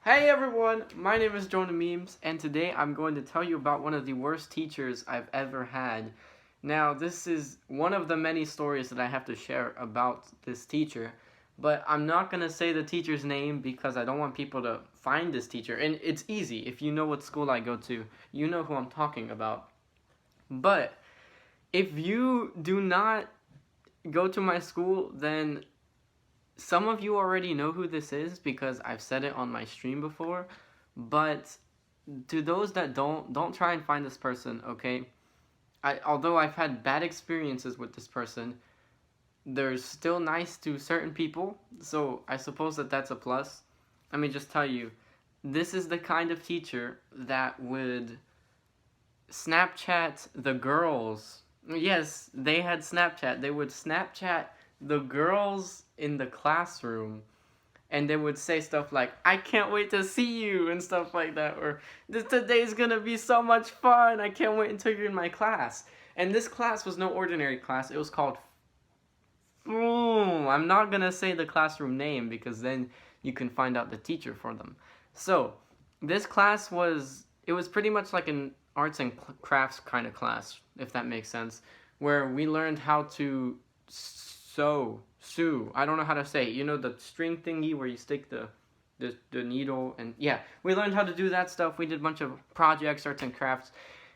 Hey everyone, my name is Jonah Memes, and today I'm going to tell you about one of the worst teachers I've ever had. Now, this is one of the many stories that I have to share about this teacher, but I'm not going to say the teacher's name because I don't want people to find this teacher. And it's easy, if you know what school I go to, you know who I'm talking about. But if you do not go to my school, then some of you already know who this is because I've said it on my stream before, but to those that don't try and find this person, okay? Although I've had bad experiences with this person, they're still nice to certain people, so I suppose that that's a plus. Let me just tell you, this is the kind of teacher that would Snapchat the girls. Yes, they had Snapchat. They would Snapchat the girls in the classroom, and they would say stuff like, I can't wait to see you, and stuff like that, or today's gonna be so much fun, I can't wait until you're in my class. And this class was no ordinary class, it was called, I'm not gonna say the classroom name because then you can find out the teacher for them. So, this class it was pretty much like an arts and crafts kind of class, if that makes sense, where we learned how to sew. I don't know how to say it. You know the string thingy where you stick the needle, and yeah, we learned how to do that stuff. We did a bunch of projects, arts and crafts,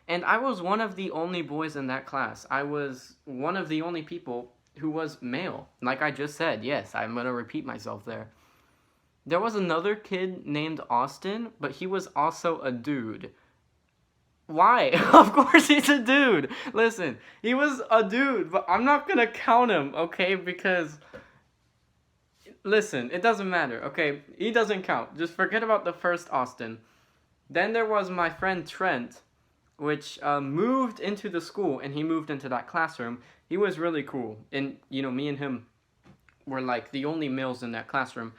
and I was one of the only boys in that class. I was one of the only people who was male. Like I just said, yes, I'm gonna repeat myself there. There was another kid named Austin, but he was also a dude. Why? Of course he's a dude. Listen, he was a dude, but I'm not gonna count him, okay? Because, listen, it doesn't matter, okay? He doesn't count. Just forget about the first Austin. Then there was my friend Trent, which moved into the school, and he moved into that classroom. He was really cool, and, me and him were like the only males in that classroom.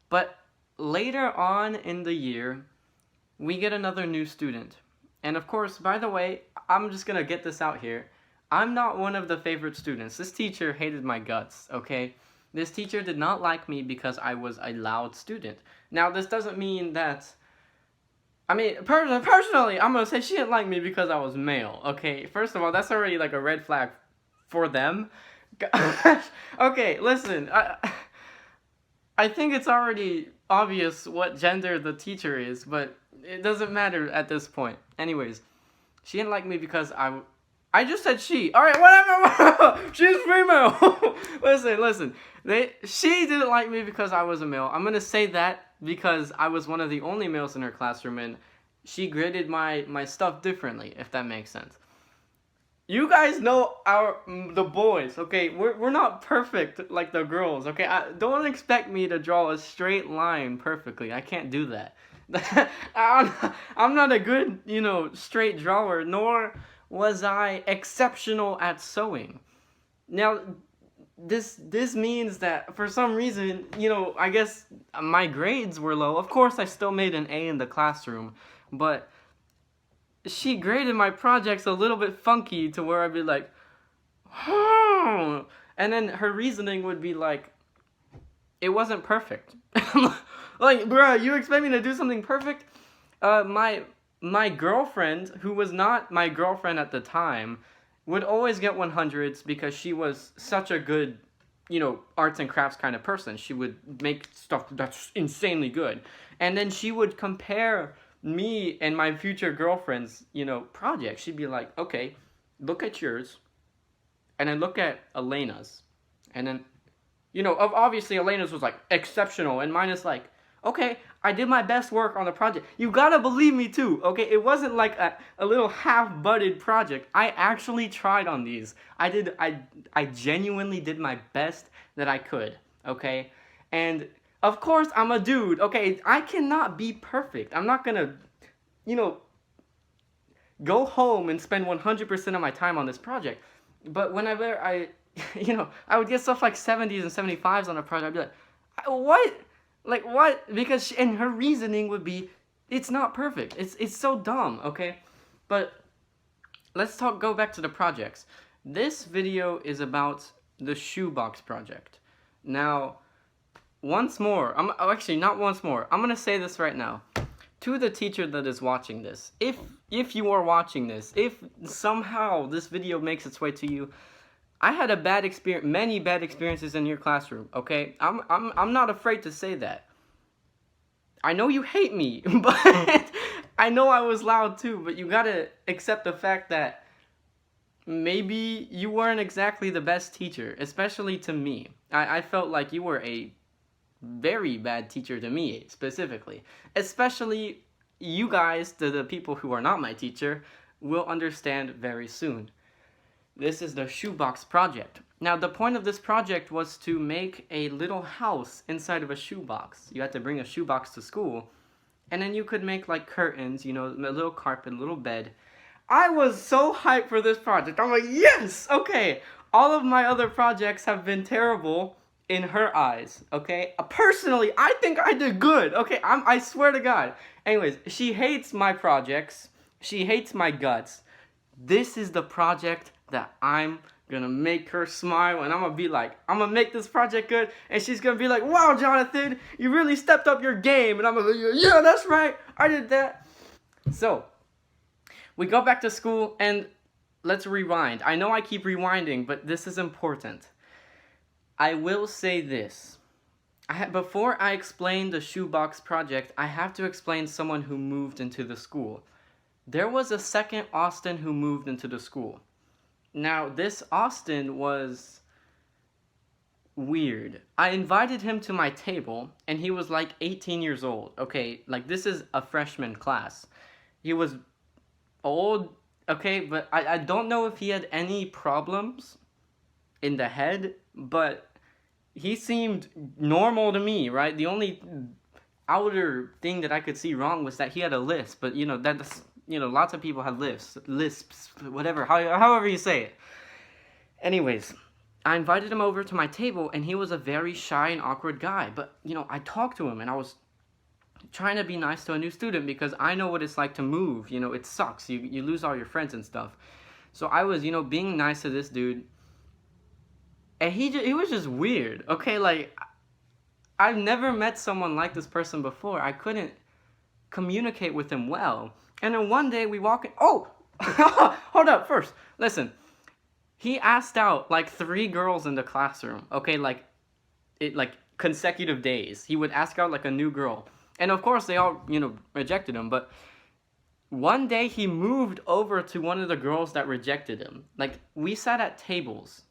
But later on in the year, we get another new student. And of course, by the way, I'm just gonna get this out here. I'm not one of the favorite students. This teacher hated my guts, okay? This teacher did not like me because I was a loud student. Now, this doesn't mean that... personally, I'm gonna say she didn't like me because I was male, okay? First of all, that's already like a red flag for them. Okay, listen, I think it's already obvious what gender the teacher is, but it doesn't matter at this point. Anyways, she didn't like me because I just said she. All right, whatever. She's female. Listen. She didn't like me because I was a male. I'm gonna say that because I was one of the only males in her classroom, and she graded my stuff differently, if that makes sense. You guys know the boys, okay? We're not perfect like the girls, okay? Don't expect me to draw a straight line perfectly. I can't do that. I'm not a good, straight drawer, nor was I exceptional at sewing. Now, this means that for some reason, I guess my grades were low. Of course, I still made an A in the classroom, but she graded my projects a little bit funky to where I'd be like, and then her reasoning would be like, it wasn't perfect. Like, bruh, you expect me to do something perfect? My girlfriend, who was not my girlfriend at the time, would always get 100s because she was such a good, arts and crafts kind of person. She would make stuff that's insanely good. And then she would compare me and my future girlfriend's, projects. She'd be like, okay, look at yours, and then look at Elena's. And then, obviously Elena's was like exceptional, and mine is like, okay, I did my best work on the project. You gotta believe me too, okay? It wasn't like a little half-butted project. I actually tried on these. I genuinely did my best that I could, okay? And of course, I'm a dude, okay? I cannot be perfect. I'm not gonna, go home and spend 100% of my time on this project. But whenever I would get stuff like 70s and 75s on a project, I'd be like, what? Like, what? Because and her reasoning would be, it's not perfect. It's so dumb, okay? But let's go back to the projects. This video is about the shoebox project. Now, once more, actually not once more. I'm gonna say this right now to the teacher that is watching this. If you are watching this, if somehow this video makes its way to you, I had a bad experience, many bad experiences in your classroom. Okay, I'm not afraid to say that. I know you hate me, but I know I was loud too. But you gotta accept the fact that maybe you weren't exactly the best teacher, especially to me. I felt like you were a very bad teacher to me, specifically. Especially you guys, the people who are not my teacher, will understand very soon. This is the shoebox project. Now, the point of this project was to make a little house inside of a shoebox. You had to bring a shoebox to school, and then you could make like curtains, you know, a little carpet, a little bed. I was so hyped for this project. I'm like, yes, okay. All of my other projects have been terrible in her eyes, okay? Personally, I think I did good, okay? I swear to God. Anyways, she hates my projects. She hates my guts. This is the project that I'm gonna make her smile, and I'm gonna be like, I'm gonna make this project good, and she's gonna be like, wow, Jonathan, you really stepped up your game, and I'm gonna be, yeah, that's right, I did that. So, we go back to school, and let's rewind. I know I keep rewinding, but this is important. I will say this. Before I explain the shoebox project, I have to explain someone who moved into the school. There was a second Austin who moved into the school. Now, this Austin was weird. I invited him to my table, and he was like 18 years old. Okay, like this is a freshman class. He was old, okay, but I don't know if he had any problems in the head, but he seemed normal to me, right? The only outer thing that I could see wrong was that he had a lisp, but you know, that's, you know, lots of people have lisps, whatever, however you say it. Anyways, I invited him over to my table, and he was a very shy and awkward guy. But, you know, I talked to him, and I was trying to be nice to a new student because I know what it's like to move. You know, it sucks. You lose all your friends and stuff. So I was, you know, being nice to this dude. And he was just weird, okay? Like, I've never met someone like this person before. I couldn't communicate with him well. And then one day we walk in. Oh! Hold up, first. Listen. He asked out like 3 girls in the classroom, okay? Like consecutive days. He would ask out like a new girl. And of course, they all, you know, rejected him. But one day he moved over to one of the girls that rejected him. Like, we sat at tables,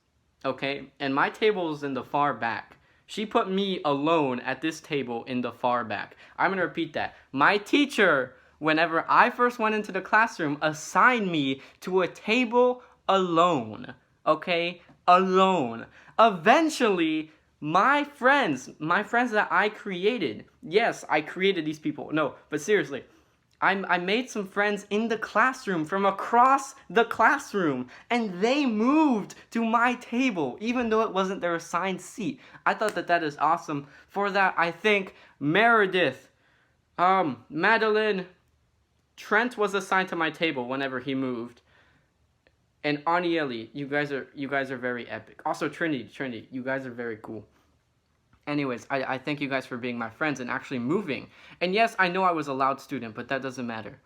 okay? And my table is in the far back. She put me alone at this table in the far back. I'm gonna repeat that. My teacher, whenever I first went into the classroom, assigned me to a table alone, okay? Alone. Eventually, my friends that I created, yes, I created these people. No, but seriously, I made some friends in the classroom from across the classroom, and they moved to my table, even though it wasn't their assigned seat. I thought that is awesome. For that, I thank Meredith, Madeline, Trent was assigned to my table whenever he moved, and Anieli. You guys are very epic. Also, Trinity, you guys are very cool. Anyways, I thank you guys for being my friends and actually moving. And yes, I know I was a loud student, but that doesn't matter.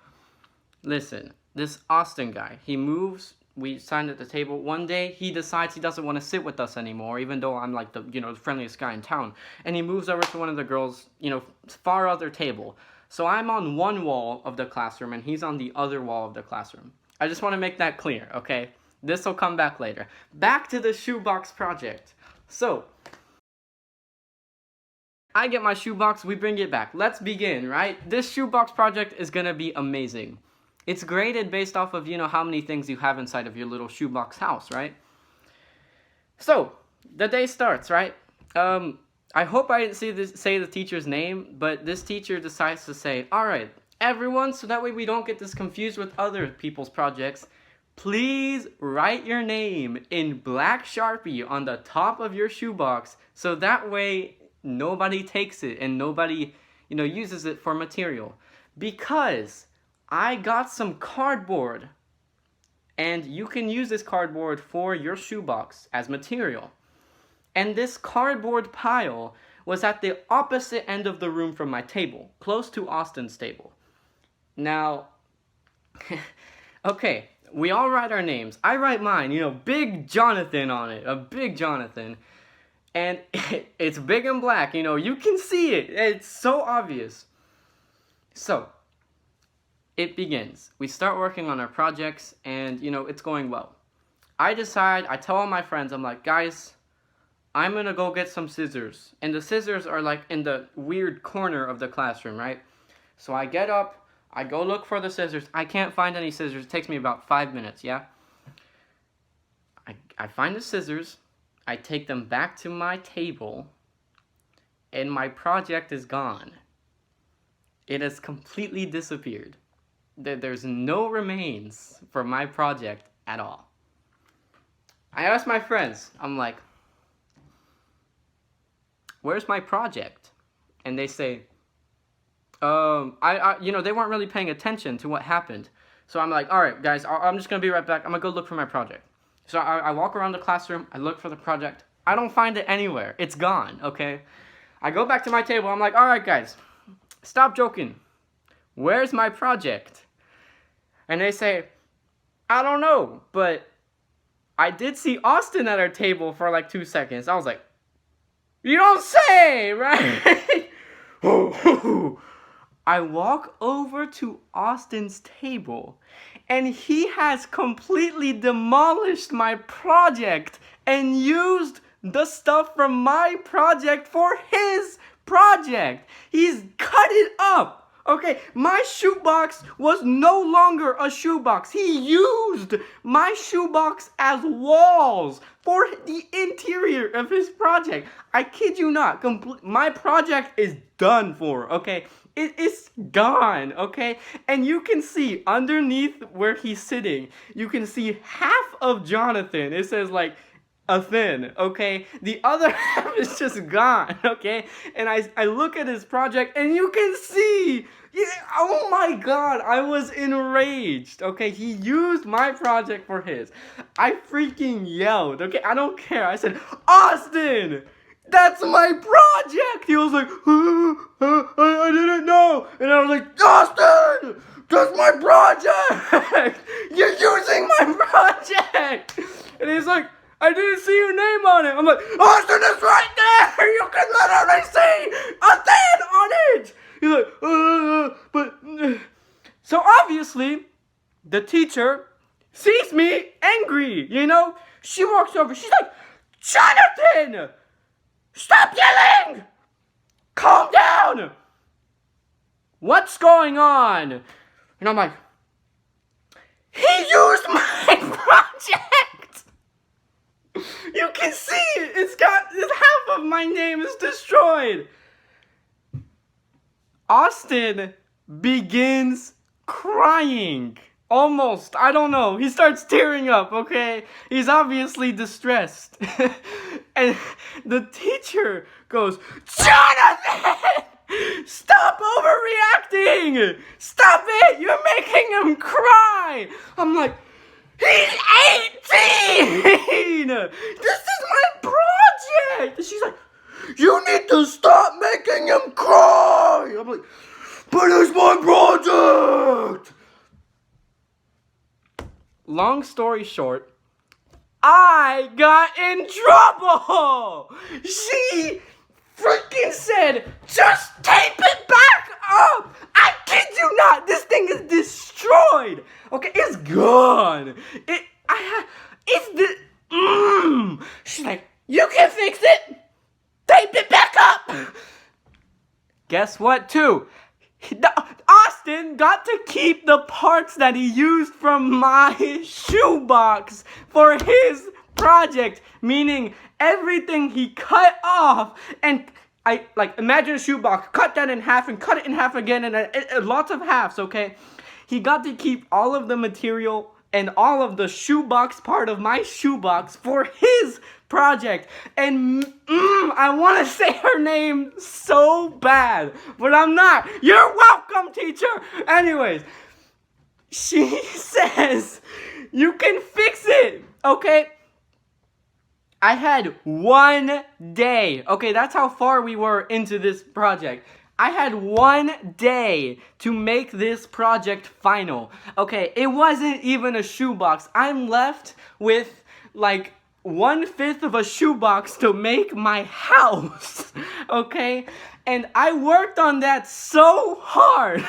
Listen, this Austin guy, he moves, we signed at the table. One day, he decides he doesn't want to sit with us anymore, even though I'm like the, you know, the friendliest guy in town. And he moves over to one of the girls, you know, far other table. So I'm on one wall of the classroom, and he's on the other wall of the classroom. I just want to make that clear, okay? This will come back later. Back to the shoebox project. So, I get my shoebox, we bring it back. Let's begin, right? This shoebox project is gonna be amazing. It's graded based off of, you know, how many things you have inside of your little shoebox house, right? So, the day starts, right? I hope I didn't say the teacher's name, but this teacher decides to say, all right, everyone, so that way we don't get this confused with other people's projects, please write your name in black Sharpie on the top of your shoebox, so that way nobody takes it and nobody, you know, uses it for material. Because I got some cardboard, and you can use this cardboard for your shoebox as material. And this cardboard pile was at the opposite end of the room from my table, close to Austin's table. Now, okay, we all write our names. I write mine, big Jonathan on it, a big Jonathan. And it's big and black, you can see it. It's so obvious. So, it begins. We start working on our projects, and, it's going well. I tell all my friends, I'm like, guys, I'm gonna go get some scissors. And the scissors are like in the weird corner of the classroom, right? So I get up, I go look for the scissors. I can't find any scissors. It takes me about 5 minutes, yeah? I find the scissors, I take them back to my table, and my project is gone. It has completely disappeared. There's no remains for my project at all. I asked my friends, I'm like, where's my project? And they say, they weren't really paying attention to what happened. So I'm like, all right, guys, I'm just going to be right back. I'm going to go look for my project. So I walk around the classroom. I look for the project. I don't find it anywhere. It's gone, okay? I go back to my table. I'm like, all right, guys, stop joking. Where's my project? And they say, I don't know, but I did see Austin at our table for like 2 seconds. I was like, you don't say, right? I walk over to Austin's table, and he has completely demolished my project and used the stuff from my project for his project. He's cut it up. Okay, my shoebox was no longer a shoebox. He used my shoebox as walls for the interior of his project. I kid you not. My project is done for, okay? It is gone, okay? And you can see underneath where he's sitting, you can see half of Jonathan. It says like a thin, okay? The other half is just gone, okay? And I look at his project and you can see, oh my God, I was enraged, okay? He used my project for his. I freaking yelled, okay? I don't care. I said, Austin, that's my project! He was like, I didn't know. And I was like, Austin, that's my project! You're using my project! And he's like, I didn't see your name on it. I'm like, Austin is right there! You can literally see a thing on it! He's like, So obviously, the teacher sees me angry, She walks over, she's like, Jonathan! Stop yelling! Calm down! What's going on? And I'm like, he used my project! You can see it. It's half of my name is destroyed. Austin begins crying. Almost. I don't know. He starts tearing up, okay? He's obviously distressed. And the teacher goes, Jonathan! Stop overreacting! Stop it! You're making him cry! I'm like, he's 18! This is my project! And she's like, you need to stop making him cry! I'm like, but it's my project! Long story short, I got in trouble! She freaking said, just tape it back up! I kid you not, this thing is destroyed! Okay, it's gone! She's like, you can fix it! Tape it back up! Guess what, too? Austin got to keep the parts that he used from my shoebox for his project, meaning everything he cut off. And imagine a shoebox, cut that in half and cut it in half again, and lots of halves, okay? He got to keep all of the material and all of the shoebox part of my shoebox for his project. And I want to say her name so bad, but I'm not. You're welcome, teacher. Anyways, she says, you can fix it, okay? I had 1 day. Okay, that's how far we were into this project. I had 1 day to make this project final. Okay, it wasn't even a shoebox. I'm left with like 1/5 of a shoebox to make my house. Okay, and I worked on that so hard.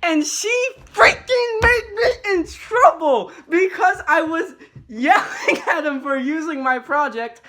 And she freaking made me in trouble because I was yelling at him for using my project.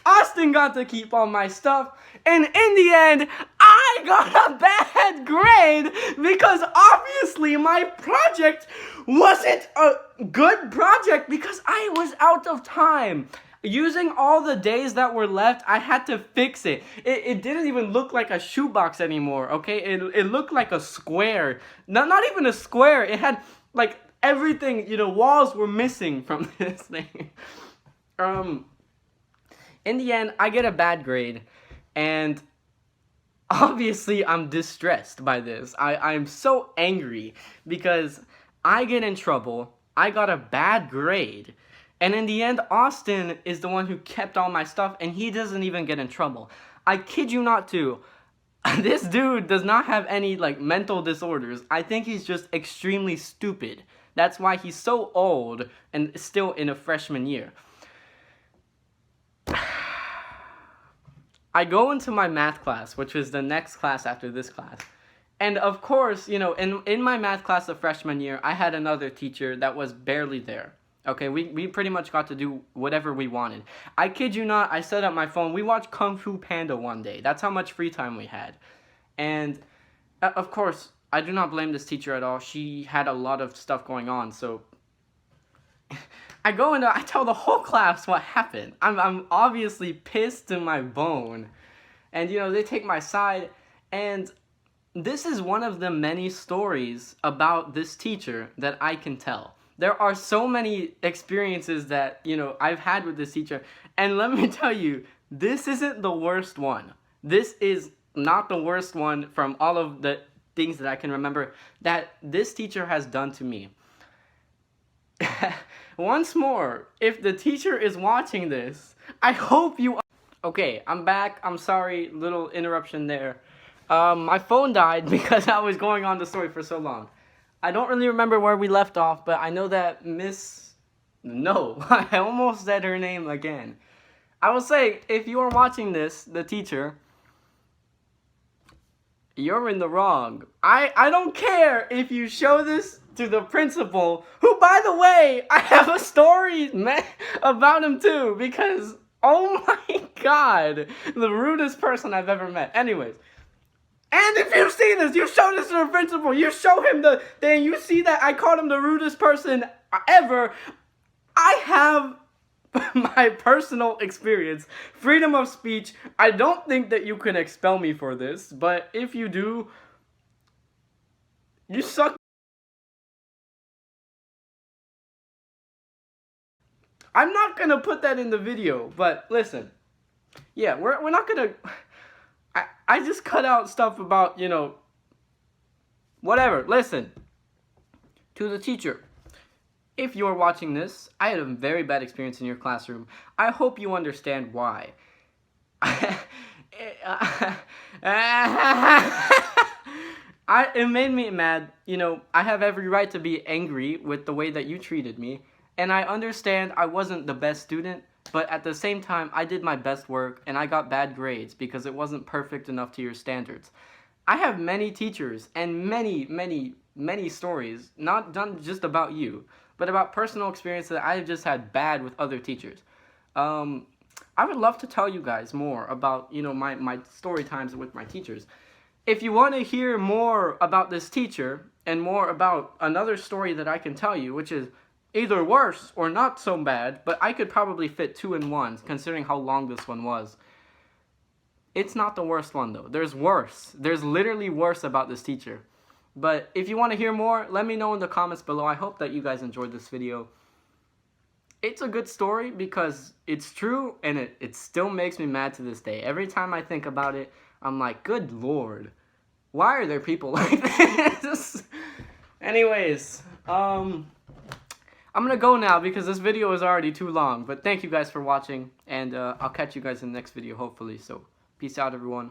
Austin got to keep all my stuff, and in the end, I got a bad grade because obviously my project wasn't a good project because I was out of time. Using all the days that were left, I had to fix it. It didn't even look like a shoebox anymore, okay? It looked like a square. Not even a square. It had, like, everything, walls were missing from this thing. In the end, I get a bad grade, and obviously I'm distressed by this. I'm so angry because I get in trouble, I got a bad grade, and in the end, Austin is the one who kept all my stuff, and he doesn't even get in trouble. I kid you not too. This dude does not have any, like, mental disorders. I think he's just extremely stupid. That's why he's so old and still in a freshman year. I go into my math class, which is the next class after this class. And of course, in my math class of freshman year, I had another teacher that was barely there. Okay, we pretty much got to do whatever we wanted. I kid you not, I set up my phone. We watched Kung Fu Panda one day. That's how much free time we had. And, of course, I do not blame this teacher at all. She had a lot of stuff going on, so I go in, I tell the whole class what happened. I'm obviously pissed to my bone. And, they take my side, and this is one of the many stories about this teacher that I can tell. There are so many experiences that, I've had with this teacher. And let me tell you, this isn't the worst one. This is not the worst one from all of the things that I can remember that this teacher has done to me. Once more, if the teacher is watching this, I hope you... Okay, I'm back. I'm sorry, little interruption there. My phone died because I was going on the story for so long. I don't really remember where we left off, but I know that No, I almost said her name again. I will say, if you are watching this, the teacher, you're in the wrong. I don't care if you show this to the principal, who, by the way, I have a story about him too, because, oh my god, the rudest person I've ever met. Anyways. And if you see this, you show this to the principal, you show him the thing, you see that I called him the rudest person ever. I have my personal experience, freedom of speech. I don't think that you can expel me for this, but if you do, you suck. I'm not gonna put that in the video, but listen, yeah, we're not gonna... I just cut out stuff about, whatever. Listen, to the teacher, if you're watching this, I had a very bad experience in your classroom. I hope you understand why. It made me mad. I have every right to be angry with the way that you treated me. And I understand I wasn't the best student. But at the same time, I did my best work, and I got bad grades because it wasn't perfect enough to your standards. I have many teachers and many stories, not just about you, but about personal experiences that I've just had bad with other teachers. I would love to tell you guys more about, my story times with my teachers. If you want to hear more about this teacher and more about another story that I can tell you, which is either worse or not so bad, but I could probably fit 2 in 1, considering how long this one was. It's not the worst one, though. There's worse. There's literally worse about this teacher. But if you want to hear more, let me know in the comments below. I hope that you guys enjoyed this video. It's a good story because it's true, and it still makes me mad to this day. Every time I think about it, I'm like, good lord. Why are there people like this? Anyways, I'm gonna go now because this video is already too long. But thank you guys for watching, and I'll catch you guys in the next video, hopefully. So, peace out, everyone.